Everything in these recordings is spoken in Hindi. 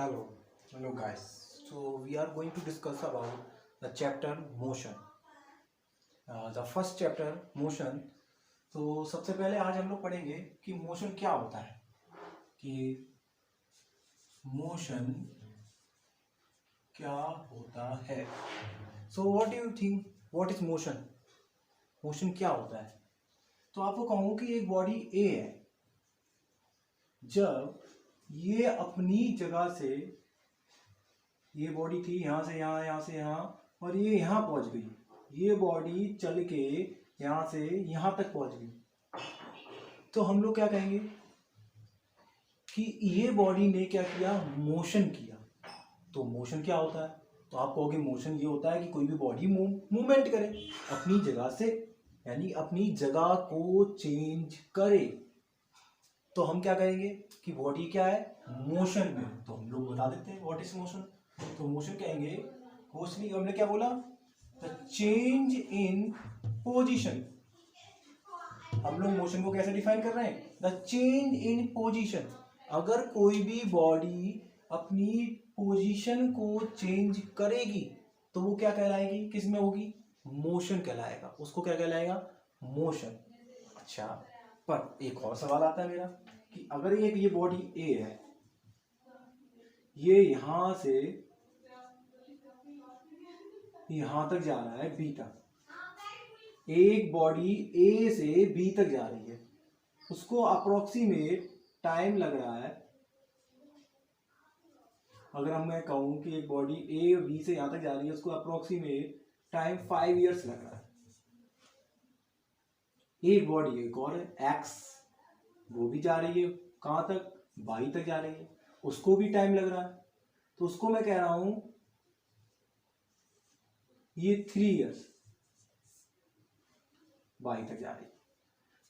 Hello guys. So we are going to discuss about the chapter motion. The first chapter motion. तो सबसे पहले आज हम लोग पढ़ेंगे कि मोशन क्या होता है, कि मोशन क्या होता है. So what do you think? What is motion? Motion क्या होता है? तो आपको कहूँ कि एक बॉडी ए है. जब ये अपनी जगह से, ये बॉडी थी यहाँ से यहाँ, यहाँ से यहाँ, और ये यहाँ पहुँच गई. ये बॉडी चल के यहाँ से यहाँ तक पहुँच गई, तो हम लोग क्या कहेंगे कि ये बॉडी ने क्या किया, मोशन किया. तो मोशन क्या होता है? तो आप कहोगे मोशन ये होता है कि कोई भी बॉडी मूवमेंट करे अपनी जगह से, यानी अपनी जगह को चेंज करे. तो हम क्या कहेंगे कि बॉडी क्या है, मोशन में. तो हम लोग बता देते हैं व्हाट इज मोशन. तो मोशन कहेंगे, मोस्टली हमने क्या बोला, द चेंज इन पोजीशन. हम लोग मोशन को कैसे डिफाइन कर रहे हैं, द चेंज इन पोजीशन. अगर कोई भी बॉडी अपनी पोजीशन को चेंज करेगी तो वो क्या कहलाएगी, किस में होगी, मोशन कहलाएगा. उसको क्या कहलाएगा, मोशन. अच्छा, पर एक और सवाल आता है मेरा कि अगर ये बॉडी ए है, ये यहां से यहां तक जा रहा है बी तक. एक बॉडी ए से बी तक जा रही है, उसको अप्रोक्सीमेट टाइम लग रहा है. अगर मैं कहूं कि एक बॉडी ए बी से यहां तक जा रही है, उसको अप्रोक्सीमेट टाइम 5 इयर्स लग रहा है. एक बॉडी एक और है एक्स, वो भी जा रही है कहां तक, बाई तक जा रही है, उसको भी टाइम लग रहा है. तो उसको मैं कह रहा हूं ये 3 इयर्स बाई तक जा रही है.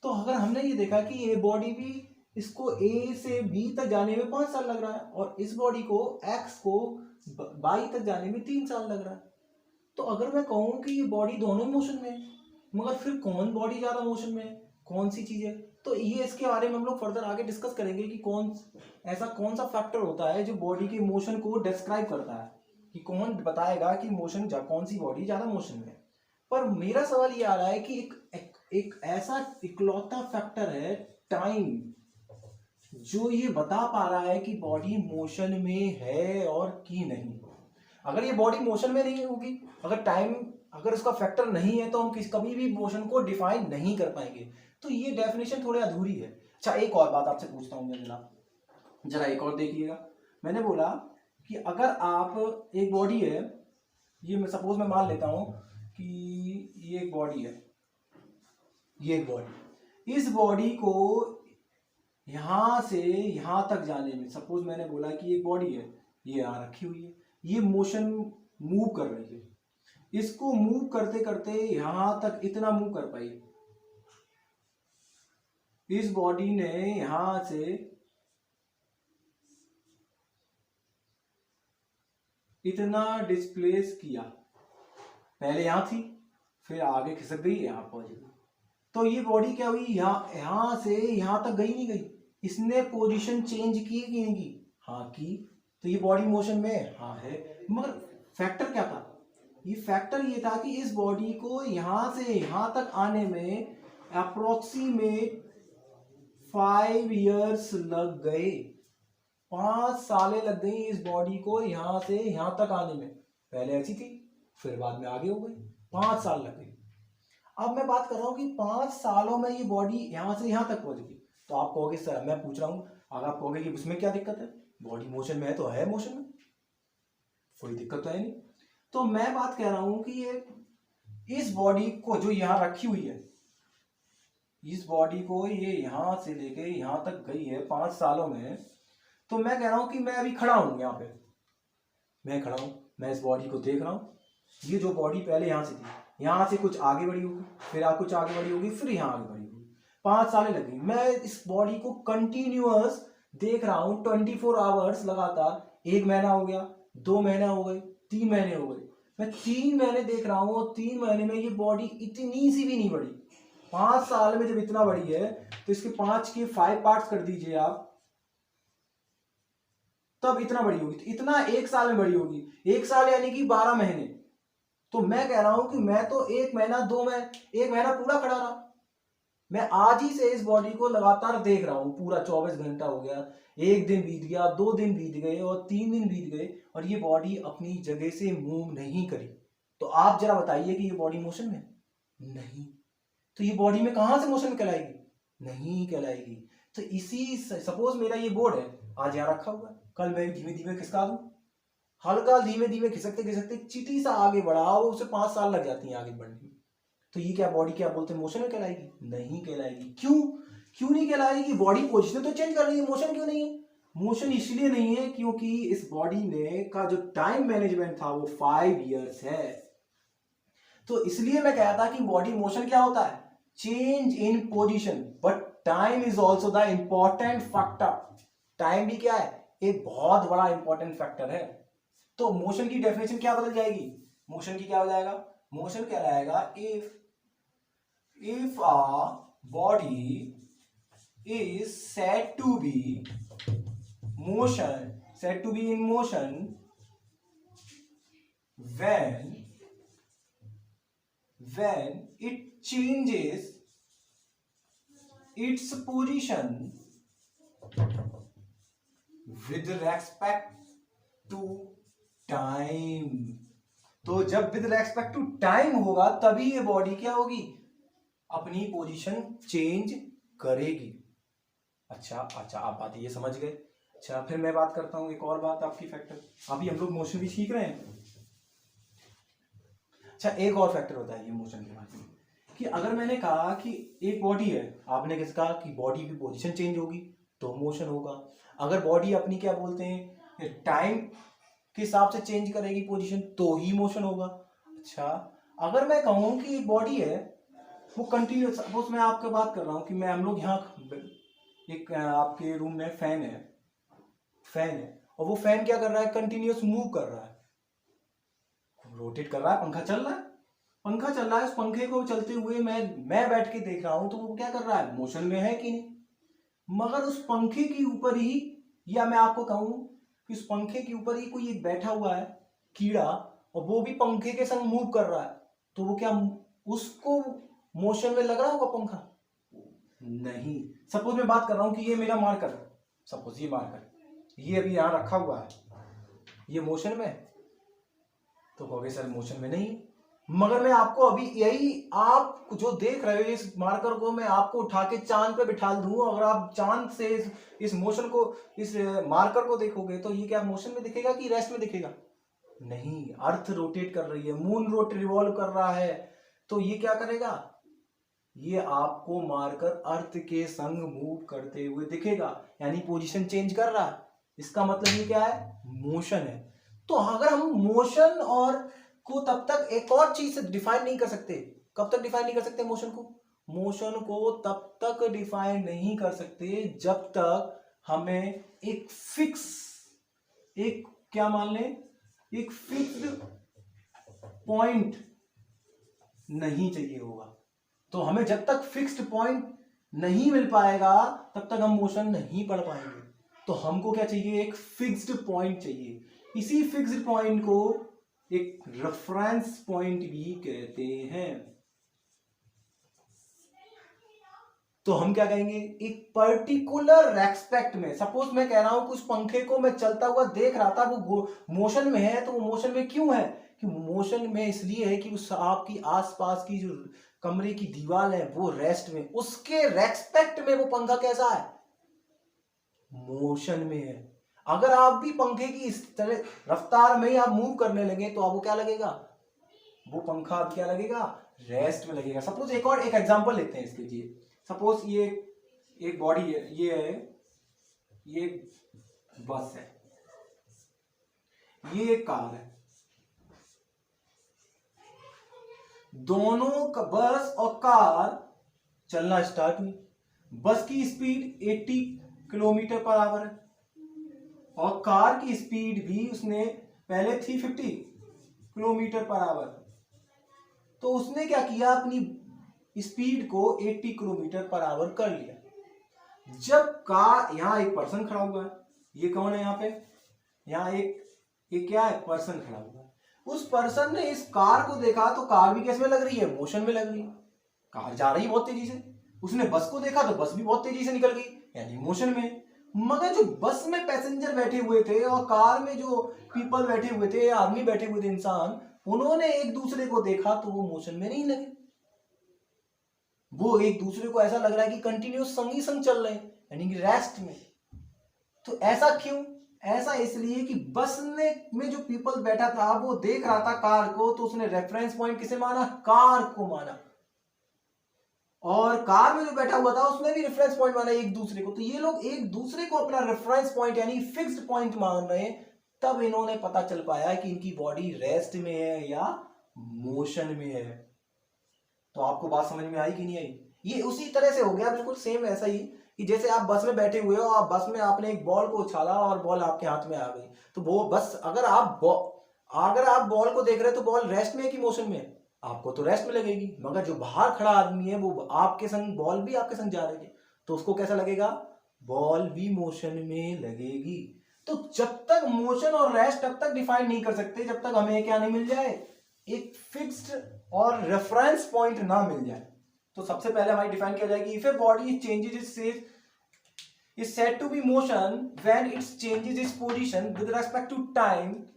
तो अगर हमने ये देखा कि ये बॉडी भी, इसको ए से बी तक जाने में 5 साल लग रहा है, और इस बॉडी को एक्स को बाई तक जाने में 3 साल लग रहा है. तो अगर मैं कहूं कि ये बॉडी दोनों मोशन में है, मगर फिर कौन बॉडी ज्यादा मोशन में है, कौन सी चीज है, तो ये इसके बारे में हम लोग फर्दर आगे डिस्कस करेंगे कि कौन सा फैक्टर होता है जो बॉडी के मोशन को डिस्क्राइब करता है, कि कौन बताएगा कि मोशन कौन सी बॉडी ज्यादा मोशन में है. पर मेरा सवाल ये आ रहा है कि एक ऐसा इकलौता फैक्टर है टाइम, जो ये बता पा रहा है कि बॉडी मोशन में है और कि नहीं. अगर ये बॉडी मोशन में नहीं होगी, अगर टाइम, अगर उसका फैक्टर नहीं है, तो हम कभी भी मोशन को डिफाइन नहीं कर पाएंगे. तो ये डेफिनेशन थोड़ी अधूरी है. अच्छा, एक और बात आपसे पूछता हूँ मैं, जरा एक और देखिएगा. मैंने बोला कि अगर आप, एक बॉडी है, ये मैं सपोज मैं मान लेता हूं कि ये एक बॉडी है, ये एक बॉडी, इस बॉडी को यहां से यहां तक जाने में, सपोज मैंने बोला कि एक बॉडी है, ये यहां रखी हुई है, ये मोशन मूव कर रही है, इसको मूव करते करते यहां तक इतना मूव कर पाई. इस बॉडी ने यहां से इतना डिस्प्लेस किया, पहले यहां थी, फिर आगे खिसक गई, यहां पहुंच गई. तो ये बॉडी क्या हुई, यहां से यहां तक गई, नहीं गई, इसने पोजीशन चेंज की कि नहीं की, हाँ की. तो ये बॉडी मोशन में है, हाँ है. मगर फैक्टर क्या था, ये फैक्टर ये था कि इस बॉडी को यहां से यहां तक आने में अप्रोक्सीमेट 5 इयर्स लग गए. 5 सालें लग गई इस बॉडी को यहां से यहां तक आने में. पहले ऐसी थी, फिर बाद में आगे हो गई, 5 साल लग गई. अब मैं बात कर रहा हूं कि 5 सालों में ये बॉडी यहां से यहां तक पहुंच गई. तो आप कहोगे सर, मैं पूछ रहा हूं, अगर आप कहोगे कि उसमें क्या दिक्कत है, बॉडी मोशन में है तो है मोशन में, कोई दिक्कत तो है नहीं. तो मैं बात कह रहा हूं कि ये इस बॉडी को जो यहां रखी हुई है, इस बॉडी को ये यहां से लेके यहां तक गई है 5 सालों में. तो मैं कह रहा हूं कि मैं अभी खड़ा हूं, यहाँ पे मैं खड़ा हूं, मैं इस बॉडी को देख रहा हूं. ये जो बॉडी पहले यहां से थी, यहां से कुछ आगे बढ़ी होगी, फिर कुछ आगे बढ़ी होगी, फिर यहां आगे बढ़ी होगी, 5 सालें लगी. मैं इस बॉडी को कंटिन्यूअस देख रहा हूं 24 आवर्स लगातार. 1 महीना हो गया, 2 महीने हो गए, 3 महीने हो गए, मैं 3 महीने देख रहा हूं, और 3 महीने में ये बॉडी इतनी सी भी नहीं बढ़ी. 5 साल में जब इतना बढ़ी है, तो इसके 5 के 5 पार्ट्स कर दीजिए आप, तब इतना बड़ी होगी, तो इतना 1 साल में बड़ी होगी। 1 साल यानी कि 12 महीने। तो मैं कह रहा हूं कि मैं तो 1 महीना 2 महीना 1 महीना पूरा खड़ा रहा। मैं आज ही से इस बॉडी को लगातार देख रहा हूं, पूरा 24 घंटा हो गया, 1 दिन बीत गया, 2 दिन बीत गए और 3 दिन बीत गए और ये बॉडी अपनी जगह से मूव नहीं करी। तो आप जरा बताइए कि ये बॉडी मोशन में नहीं, तो ये बॉडी में कहां से मोशन कहलाएगी? नहीं कहलाएगी। तो इसी सपोज मेरा ये बोर्ड है, आज यहाँ रखा हुआ है, कल मैं धीमे धीमे खिसका दूं, हल्का धीमे धीमे खिसकते खिसकते चीटी सा आगे बढ़ा, उसे 5 साल लग जाती है आगे बढ़ने में। तो ये क्या बॉडी क्या बोलते हैं, मोशन में कहलाएगी? नहीं कहलाएगी। क्यों नहीं कहलाएगी? बॉडी पोजीशन तो चेंज कर रही है, मोशन क्यों नहीं है? मोशन इसलिए नहीं है क्योंकि इस बॉडी ने का जो टाइम मैनेजमेंट था वो 5 इयर्स है। तो इसलिए मैं कहता कि बॉडी मोशन क्या होता है, change in position, but time is also the important factor. Time भी क्या है, एक बहुत बड़ा इंपॉर्टेंट फैक्टर है। तो मोशन की डेफिनेशन क्या बदल जाएगी? मोशन की क्या हो जाएगा? मोशन कहलाएगा if a body is said to be in motion when it changes its position with respect to time। तो जब विद रेस्पेक्ट टू टाइम होगा तभी ये बॉडी क्या होगी, अपनी पोजीशन चेंज करेगी। अच्छा आप बात ये समझ गए। अच्छा फिर मैं बात करता हूं एक और बात आपकी फैक्टर, अभी हम लोग मोशन भी सीख रहे हैं। अच्छा एक और फैक्टर होता है ये मोशन के बारे में, कि अगर मैंने कहा कि एक बॉडी है, आपने कैसे कहा कि बॉडी की पोजीशन चेंज होगी तो मोशन होगा। अगर बॉडी अपनी क्या बोलते हैं टाइम के हिसाब से चेंज करेगी पोजीशन तो ही मोशन होगा। अच्छा अगर मैं कहूं कि एक बॉडी है वो कंटिन्यूस, सपोज मैं आपके बात कर रहा हूं कि मैं हम लोग यहाँ एक आपके रूम में फैन है और वो फैन क्या कर रहा है, कंटिन्यूस मूव कर रहा है, रोटेट कर रहा है, पंखा चल रहा है। उस पंखे को चलते हुए मैं बैठ के देख रहा हूं तो वो क्या कर रहा है, मोशन में है कि नहीं। मगर उस पंखे के ऊपर ही, या मैं आपको कहूं कि उस पंखे के ऊपर ही कोई एक बैठा हुआ है कीड़ा और वो भी पंखे के संग मूव कर रहा है, तो वो क्या उसको मोशन में लग रहा होगा पंखा? नहीं। सपोज मैं बात कर रहा हूं कि ये मेरा मार्कर, सपोज ये मार्कर ये अभी यहां रखा हुआ है, ये मोशन में, तो कहोगे सर मोशन में नहीं। मगर मैं आपको अभी यही आप जो देख रहे हो इस मार्कर को मैं आपको उठा के चांद पे बिठा दूं, अगर आप चांद से इस मोशन को, इस मार्कर को देखोगे तो ये क्या मोशन में दिखेगा कि रेस्ट में दिखेगा? नहीं। अर्थ रोटेट कर रही है, मून रिवॉल्व कर रहा है, तो ये क्या करेगा, ये आपको मार्कर अर्थ के संग मूव करते हुए दिखेगा, यानी पोजीशन चेंज कर रहा है। इसका मतलब ये क्या है, मोशन है। तो अगर हम मोशन और को तब तक एक और चीज से डिफाइन नहीं कर सकते, कब तक डिफाइन नहीं कर सकते मोशन को तब तक डिफाइन नहीं कर सकते जब तक हमें एक फिक्स, एक क्या मान लें, एक फिक्स्ड पॉइंट नहीं चाहिए होगा। तो हमें जब तक फिक्स्ड पॉइंट नहीं मिल पाएगा तब तक हम मोशन नहीं पढ़ पाएंगे। तो हमको क्या चाहिए, एक फिक्स्ड पॉइंट चाहिए। इसी फिक्स्ड पॉइंट को एक रेफरेंस पॉइंट भी कहते हैं। तो हम क्या कहेंगे, एक पर्टिकुलर रेस्पेक्ट में, सपोज मैं कह रहा हूं कि उस पंखे को मैं चलता हुआ देख रहा था, वो मोशन में है, तो वो मोशन में क्यों है, कि मोशन में इसलिए है कि उस आपकी आसपास की जो कमरे की दीवार है वो रेस्ट में, उसके रेस्पेक्ट में वो पंखा कैसा है, मोशन में है। अगर आप भी पंखे की इस तरह रफ्तार में आप मूव करने लगे तो आपको क्या लगेगा, वो पंखा अब क्या लगेगा, रेस्ट में लगेगा। सपोज एक और एक एग्जांपल लेते हैं इसके लिए। सपोज ये एक बॉडी है, ये बस है, ये एक कार है, दोनों का बस और कार चलना स्टार्ट हुई। बस की स्पीड 80 किलोमीटर पर आवर है और कार की स्पीड भी उसने पहले 350 किलोमीटर पर आवर। तो उसने क्या किया, अपनी स्पीड को 80 किलोमीटर पर आवर कर लिया। जब कार, यहां एक पर्सन खड़ा हुआ है, ये कौन है यहाँ पे, यहाँ एक क्या है, पर्सन खड़ा हुआ है। उस पर्सन ने इस कार को देखा तो कार भी किस में लग रही है, मोशन में लग रही है, कार जा रही है बहुत तेजी से। उसने बस को देखा तो बस भी बहुत तेजी से निकल गई, यानी मोशन में। मगर जो बस में पैसेंजर बैठे हुए थे और कार में जो पीपल बैठे हुए थे, आदमी बैठे हुए थे, इंसान, उन्होंने एक दूसरे को देखा तो वो मोशन में नहीं लगे। वो एक दूसरे को ऐसा लग रहा है कि कंटिन्यूस संग ही संग चल रहे हैं, यानी कि रेस्ट में। तो ऐसा क्यों? ऐसा इसलिए कि बस में जो पीपल बैठा था वो देख रहा था कार को, तो उसने रेफरेंस पॉइंट किसे माना, कार को माना। और कार में जो बैठा हुआ था उसने भी रेफरेंस पॉइंट माना एक दूसरे को। तो ये लोग एक दूसरे को अपना रेफरेंस पॉइंट यानी फिक्स्ड पॉइंट मान रहे हैं। तब इन्होंने पता चल पाया कि इनकी बॉडी रेस्ट में है या मोशन में है। तो आपको बात समझ में आई कि नहीं आई? ये उसी तरह से हो गया, बिल्कुल सेम ऐसा ही कि जैसे आप बस में बैठे हुए हो, आप बस में आपने एक बॉल को उछाला और बॉल आपके हाथ में आ गई, तो वो बस अगर आप बॉल को देख रहे हो तो बॉल रेस्ट में है कि मोशन में है? आपको तो रेस्ट में लगेगी। मगर जो बाहर खड़ा आदमी है वो आपके संग, बॉल भी आपके संग जा रही है, तो उसको कैसा लगेगा, बॉल भी मोशन में लगेगी। तो जब तक मोशन और रेस्ट तब तक डिफाइन नहीं कर सकते जब तक हमें क्या नहीं मिल जाए, एक फिक्स्ड और रेफरेंस पॉइंट ना मिल जाए। तो सबसे पहले हमारी डिफाइन किया जाएगी, if a body changes it's state is said to be motion when it changes its position with respect to time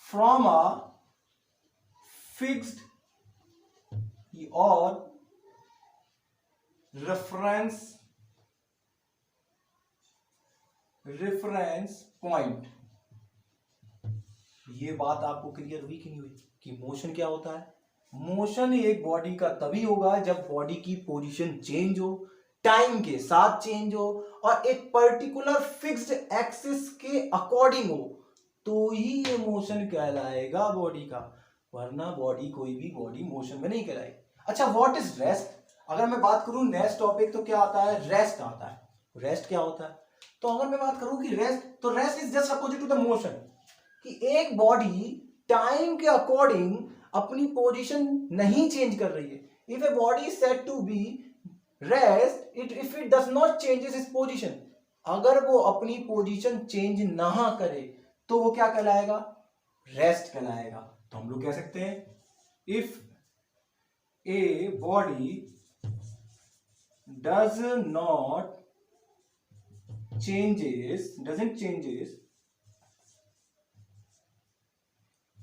from a fixed or reference point। ये बात आपको क्लियर हुई कि नहीं हुई कि मोशन क्या होता है? मोशन एक बॉडी का तभी होगा जब बॉडी की पोजीशन चेंज हो, टाइम के साथ चेंज हो और एक पर्टिकुलर फिक्स्ड एक्सिस के अकॉर्डिंग हो, तो ही ये मोशन कहलाएगा बॉडी का। वरना बॉडी, कोई भी बॉडी मोशन में नहीं कहलाएगी। अच्छा, व्हाट इज रेस्ट? अगर मैं बात करूं नेक्स्ट टॉपिक तो क्या आता है, रेस्ट आता है। रेस्ट क्या होता है? तो अगर मैं बात करूं कि रेस्ट, तो rest is just opposite to the motion, कि एक बॉडी टाइम के अकॉर्डिंग अपनी पोजीशन नहीं चेंज कर रही है। If a body is said to be rest if it does not changes its position, अगर वो अपनी पोजीशन चेंज ना करे तो वो क्या कहलाएगा, रेस्ट कहलाएगा। तो हम लोग कह सकते हैं, if a body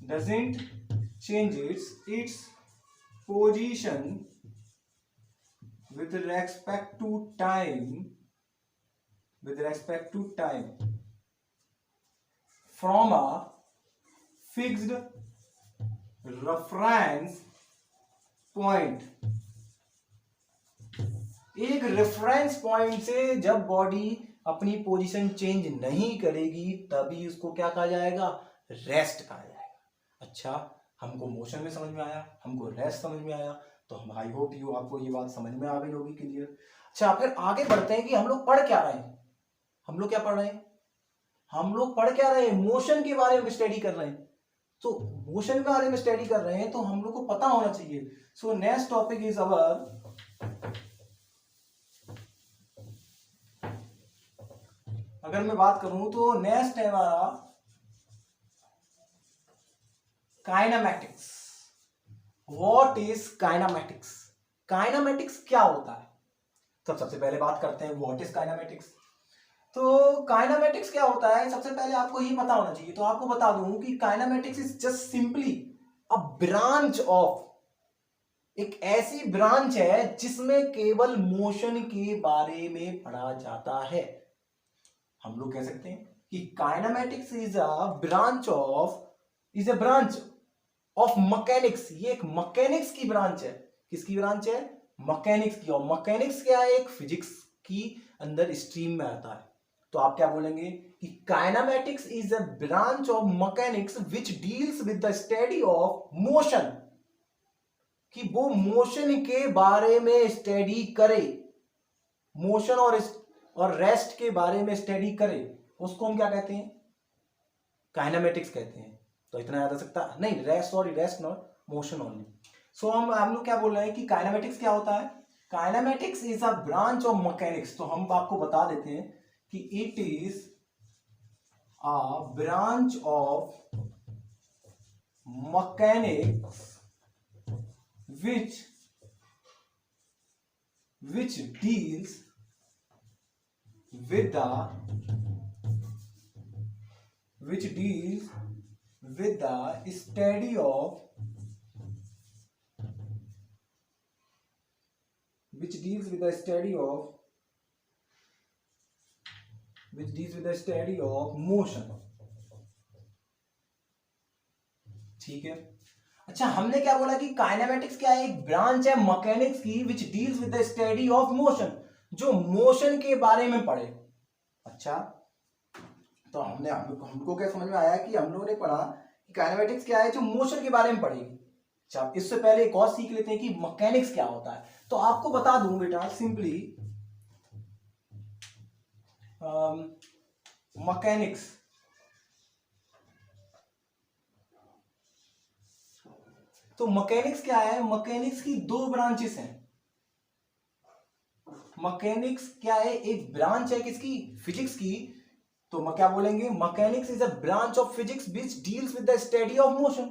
doesn't changes its position with respect to time from a fixed reference point। एक रेफरेंस पॉइंट से जब बॉडी अपनी पोजीशन चेंज नहीं करेगी तभी उसको क्या कहा जाएगा, रेस्ट कहा जाएगा। अच्छा, हमको मोशन में समझ में आया, हमको रेस्ट समझ में आया, तो हम आई होप यू आपको ये बात समझ में आ गई होगी क्लियर। अच्छा, फिर आगे बढ़ते हैं कि हम लोग पढ़ क्या रहे हैं। हम लोग क्या पढ़ रहे हैं? हम लोग पढ़ क्या रहे हैं, मोशन के बारे में स्टडी कर रहे हैं। तो मोशन के बारे में स्टडी कर रहे हैं तो हम लोग को पता होना चाहिए। So next topic is our अगर मैं बात करूं तो नेक्स्ट है हमारा kinematics. What is kinematics? Kinematics क्या होता है? तो सबसे पहले बात करते हैं व्हाट इज काइनेमैटिक्स। तो काइनेमैटिक्स क्या होता है, सबसे पहले आपको ये पता होना चाहिए। तो आपको बता दूं कि kinematics is just simply a branch of, एक ऐसी ब्रांच है जिसमें केवल मोशन के बारे में पढ़ा जाता है। हम लोग कह सकते हैं कि kinematics is a branch of mechanics. ये एक मैकेनिक्स की ब्रांच है। किसकी ब्रांच है? मैकेनिक्स की। और मैकेनिक्स क्या है, एक फिजिक्स की अंदर स्ट्रीम में आता है। तो आप क्या बोलेंगे कि kinematics is a branch of mechanics which deals with the study of motion, कि वो मोशन के बारे में स्टडी करे, मोशन और रेस्ट के बारे में स्टडी करे, उसको हम क्या कहते हैं, काइनेमैटिक्स कहते हैं। तो इतना याद आ सकता नहीं, रेस्ट नॉट मोशन ओनली। सो हम लोग क्या बोल रहे हैं कि काइनेमैटिक्स क्या होता है? Kinematics is a branch of mechanics. तो हम आपको बता देते हैं कि it is a branch of mechanics which deals with the study of motion. ठीक है। अच्छा, हमने क्या बोला कि काइनेमेटिक्स क्या है? एक ब्रांच है मैकेनिक्स की which deals with the study of motion, जो मोशन के बारे में पढ़े। अच्छा, तो हमको क्या समझ में आया कि हम लोगों ने पढ़ा कि काइनेमेटिक्स क्या है, जो मोशन के बारे में पढ़ेगी। अच्छा, इससे पहले एक और सीख लेते हैं कि मैकेनिक्स क्या होता है। तो आपको बता दूं बेटा सिंपली, मैकेनिक्स तो मैकेनिक्स क्या है? मैकेनिक्स की दो ब्रांचेस हैं। मैकेनिक्स क्या है? एक ब्रांच है किसकी? फिजिक्स की। तो क्या बोलेंगे? Mechanics is a branch of physics which deals with the study of motion.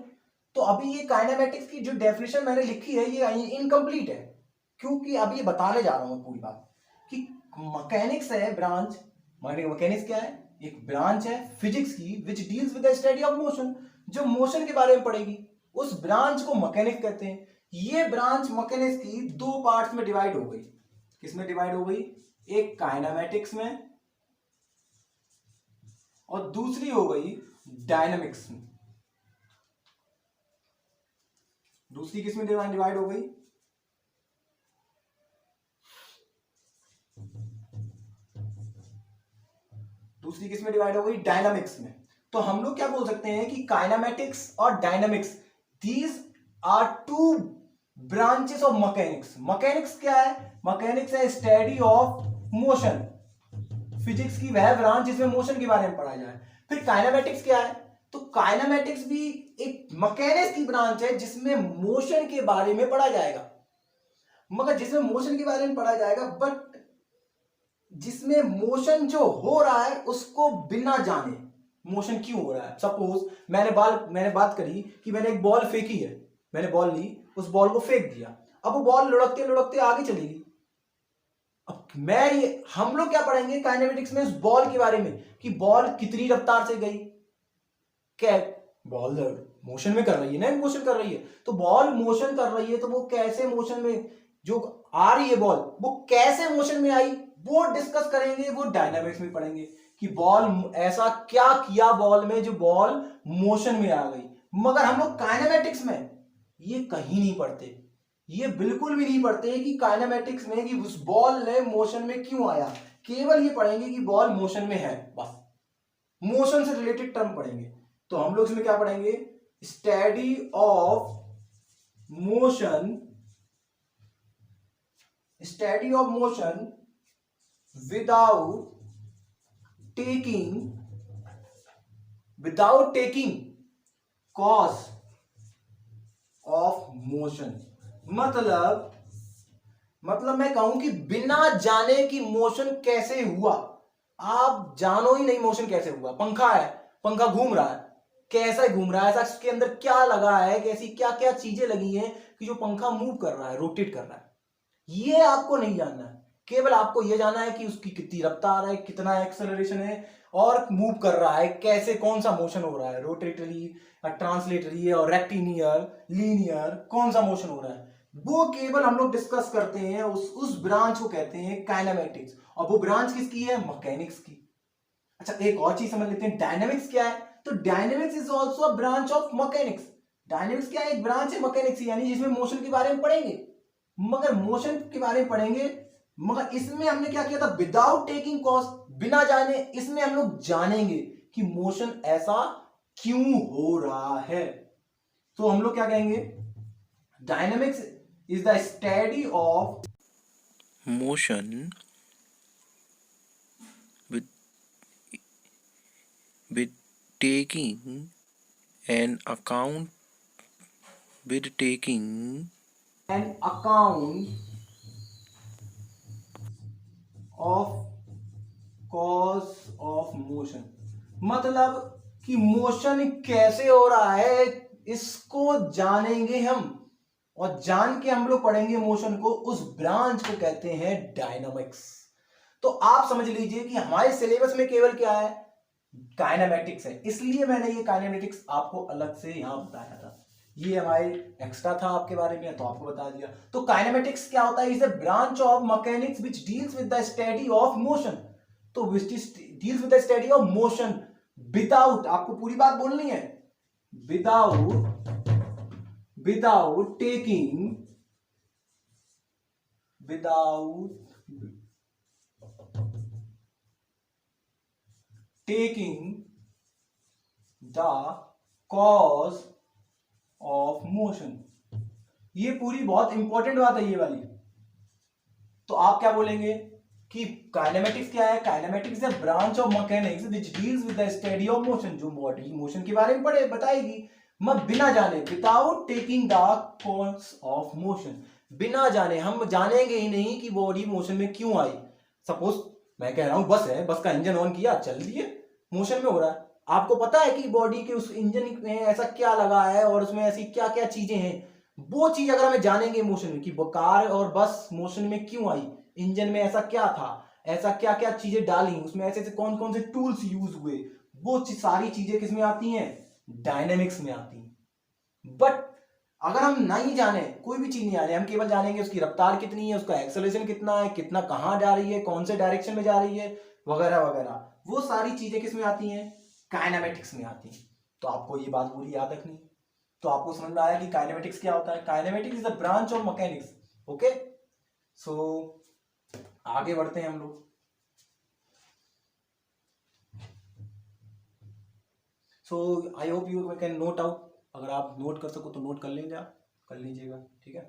तो अभी ये काइनेमेटिक्स की जो डेफिनेशन मैंने लिखी है ये इनकम्प्लीट है, क्योंकि अभी ये बताने जा रहा हूं पूरी बात कि मैकेनिक्स है ब्रांच। मैकेनिक्स क्या है? एक ब्रांच है फिजिक्स की which deals with the study of motion, जो मोशन के बारे में पढ़ेगी। उस ब्रांच को मैकेनिक्स कहते हैं। ये ब्रांच मैकेनिक्स की दो पार्ट्स में डिवाइड हो गई। किसमें डिवाइड हो गई? एक काइनेमेटिक्स में और दूसरी हो गई डायनामिक्स में। दूसरी किसमें डिवाइड हो गई? दूसरी किसमें डिवाइड हो गई? डायनामिक्स में। तो हम लोग क्या बोल सकते हैं कि काइनेमेटिक्स और dynamics, these are two branches of mechanics. Mechanics क्या है? मैकेनिक्स है स्टडी ऑफ मोशन, फिजिक्स की वह ब्रांच जिसमें मोशन के बारे में पढ़ा जाए। फिर काइनेमेटिक्स क्या है? तो काइनेमेटिक्स भी एक मैकेनिक्स की ब्रांच है जिसमें मोशन के बारे में पढ़ा जाएगा, मगर जिसमें मोशन के बारे में पढ़ा जाएगा, बट जिसमें मोशन जो हो रहा है उसको बिना जाने मोशन क्यों हो रहा है। सपोज मैंने बात करी कि मैंने एक बॉल फेंकी है, मैंने बॉल ली, उस बॉल को फेंक दिया, अब वो बॉल लुढ़कते लुढ़कते आगे चलेगी। अब हम लोग क्या पढ़ेंगे काइनेमेटिक्स में? उस बॉल के बारे में कि बॉल कितनी रफ्तार से गई। क्या बॉल मोशन में कर रही है ना, मोशन कर रही है, तो बॉल मोशन कर रही है तो वो कैसे मोशन में, जो आ रही है बॉल वो कैसे मोशन में आई, वो डिस्कस करेंगे। वो डायनामिक्स में पढ़ेंगे कि बॉल ऐसा क्या किया बॉल में जो बॉल मोशन में आ गई। मगर हम लोग काइनेमेटिक्स में ये कहीं नहीं पढ़ते, ये बिल्कुल भी नहीं पढ़ते कि काइनेमेटिक्स में कि उस बॉल ने मोशन में क्यों आया। केवल ये पढ़ेंगे कि बॉल मोशन में है, बस मोशन से रिलेटेड टर्म पढ़ेंगे। तो हम लोग इसमें क्या पढ़ेंगे? Study of motion, study of motion without taking cause of motion. मतलब मैं कहूं कि बिना जाने कि मोशन कैसे हुआ। आप जानो ही नहीं मोशन कैसे हुआ। पंखा है, पंखा घूम रहा है, कैसा घूम रहा है, ऐसा उसके अंदर क्या लगा है, कैसी क्या क्या चीजें लगी हैं कि जो पंखा मूव कर रहा है, रोटेट कर रहा है, ये आपको नहीं जानना है। केवल आपको ये जानना है कि उसकी कितनी रफ्तार है, कितना एक्सेलरेशन है और मूव कर रहा है कैसे, कौन सा मोशन हो रहा है, रोटेटरी, ट्रांसलेटरी और रेक्टिलिनियर, लीनियर, कौन सा मोशन हो रहा है, वो केवल हम लोग डिस्कस करते हैं। उस ब्रांच को कहते हैं काइनेमेटिक्स। और वो ब्रांच किसकी है? मैकेनिक्स की। अच्छा, एक और चीज समझ लेते हैं, डायनामिक्स क्या है? तो dynamics is also a branch of mechanics. Dynamics क्या है? एक ब्रांच है मैकेनिक्स, यानी जिसमें मोशन के बारे में पढ़ेंगे, मगर मोशन के बारे में पढ़ेंगे, मगर इसमें हमने क्या किया था? विदाउट टेकिंग कॉज, बिना जाने। इसमें हम लोग जानेंगे कि मोशन ऐसा क्यों हो रहा है। तो हम लोग क्या कहेंगे? Dynamics is the study of motion with taking an account of cause of motion। मतलब कि मोशन कैसे हो रहा है इसको जानेंगे हम, और जान के हम लोग पढ़ेंगे मोशन को, उस ब्रांच को कहते हैं डायनामिक्स। तो आप समझ लीजिए कि हमारे सिलेबस में केवल क्या है, काइनेमेटिक्स है, इसलिए मैंने ये काइनेमेटिक्स आपको अलग से यहां बताया था। ये हमारे एक्स्ट्रा था आपके बारे में तो आपको बता दिया। तो काइनेमेटिक्स क्या होता है, is a branch of mechanics which deals with the study of motion. तो deals with the study of motion without, आपको पूरी बात बोलनी है, without taking the cause of motion. ये पूरी बहुत इंपॉर्टेंट बात है ये वाली। तो आप क्या बोलेंगे कि काइनेमेटिक्स क्या है, kinematics is a branch of mechanics which deals with the study of motion, जो बॉडी मोशन के बारे में पढ़े बताएगी, मत बिना जाने, without taking the cause of motion, बिना जाने, हम जानेंगे ही नहीं कि बॉडी मोशन में क्यों आई। सपोज मैं कह रहा हूं बस है, बस का इंजन ऑन किया, चल दिए, मोशन में हो रहा है, आपको पता है कि बॉडी के उस इंजन में ऐसा क्या लगा है और उसमें ऐसी क्या क्या चीजें हैं, वो चीज अगर हमें जानेंगे मोशन में कि कार और बस मोशन में क्यों आई, इंजन में ऐसा क्या था, ऐसा क्या क्या चीजें डाली, उसमें ऐसे ऐसे कौन कौन से टूल्स यूज हुए, वो सारी चीजें किसमें आती हैं, डायनेमिक्स में आती हैं। बट अगर हम नहीं जाने, कोई भी चीज नहीं जाने, हम केवल जानेंगे उसकी रफ्तार कितनी है, उसका एक्सेलरेशन कितना है, कितना कहां जा रही है, कौन से डायरेक्शन में जा रही है, वगैरह वगैरह, वो सारी चीजें किसमें आती हैं, काइनेमेटिक्स में आती हैं। तो आपको ये बात पूरी याद रखनी है। तो आपको समझ में आया कि काइनेमेटिक्स क्या होता है, kinematics is a branch of mechanics. Okay, so आगे बढ़ते हैं हम लोग। So I hope you can note out, अगर आप नोट कर सको तो नोट कर लेंगे, आप कर लीजिएगा, ठीक है।